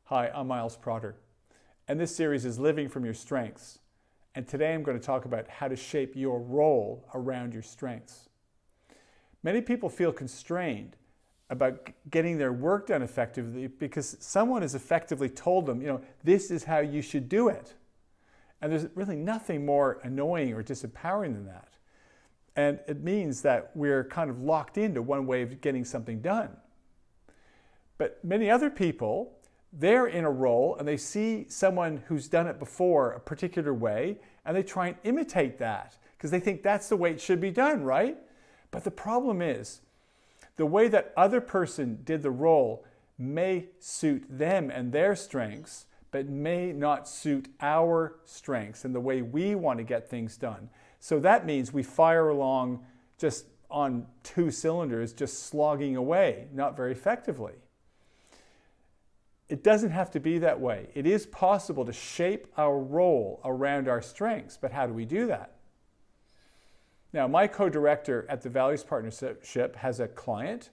Hi, I'm Miles Protter, and this series is Living from Your Strengths. And today I'm going to talk about how to shape your role around your strengths. Many people feel constrained about getting their work done effectively because someone has effectively told them, this is how you should do it. And there's really nothing more annoying or disempowering than that. And it means that we're kind of locked into one way of getting something done. But many other people, they're in a role and they see someone who's done it before a particular way and they try and imitate that because they think that's the way it should be done, right? But the problem is the way that other person did the role may suit them and their strengths, but may not suit our strengths and the way we want to get things done. So that means we fire along just on 2 cylinders, just slogging away, not very effectively. It doesn't have to be that way. It is possible to shape our role around our strengths, but how do we do that? Now, my co-director at the Values Partnership has a client.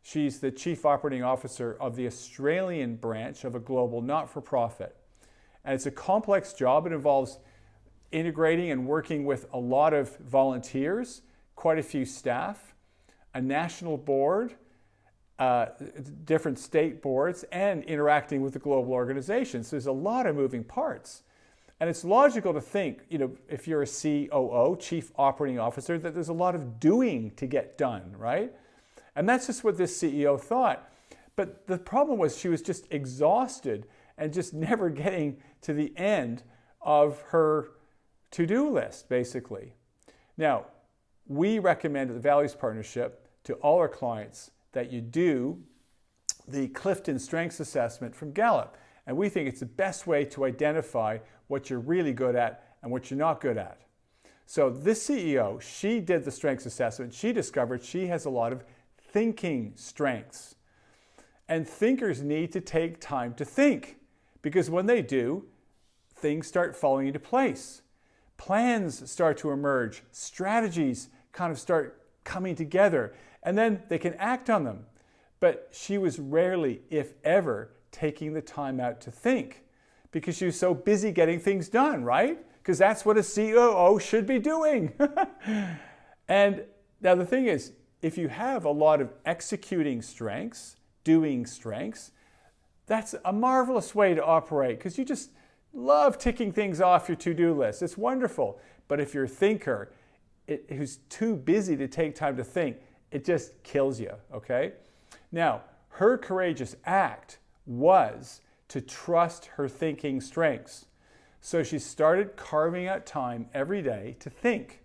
She's the Chief Operating Officer of the Australian branch of a global not-for-profit. And it's a complex job. It involves integrating and working with a lot of volunteers, quite a few staff, a national board, different state boards, and interacting with the global organizations. So there's a lot of moving parts. And it's logical to think, if you're a COO, Chief Operating Officer, that there's a lot of doing to get done, right? And that's just what this CEO thought. But the problem was she was just exhausted and just never getting to the end of her to-do list, basically. Now, we recommend at the Values Partnership to all our clients that you do the Clifton Strengths Assessment from Gallup. And we think it's the best way to identify what you're really good at and what you're not good at. So this CEO, she did the strengths assessment. She discovered she has a lot of thinking strengths. And thinkers need to take time to think, because when they do, things start falling into place. Plans start to emerge. Strategies kind of start coming together. And then they can act on them. But she was rarely, if ever, taking the time out to think because she was so busy getting things done, right? Because that's what a COO should be doing. And now the thing is, if you have a lot of executing strengths, doing strengths, that's a marvelous way to operate because you just love ticking things off your to-do list. It's wonderful. But if you're a thinker who's too busy to take time to think, it just kills you, okay? Now, her courageous act was to trust her thinking strengths. So she started carving out time every day to think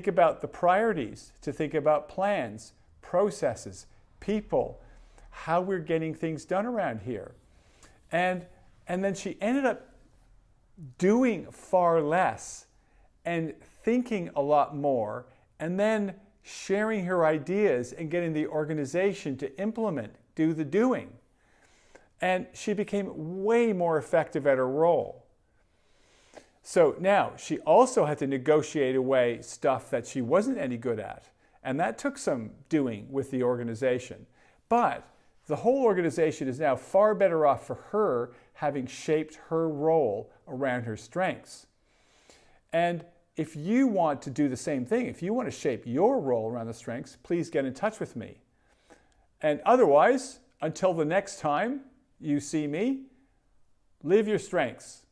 about the priorities, to think about plans, processes, people, how we're getting things done around here. And then she ended up doing far less and thinking a lot more, and then sharing her ideas and getting the organization to implement, do the doing. And she became way more effective at her role. So now she also had to negotiate away stuff that she wasn't any good at. And that took some doing with the organization. But the whole organization is now far better off for her having shaped her role around her strengths. And if you want to do the same thing, if you want to shape your role around the strengths, please get in touch with me. And otherwise, until the next time you see me, live your strengths.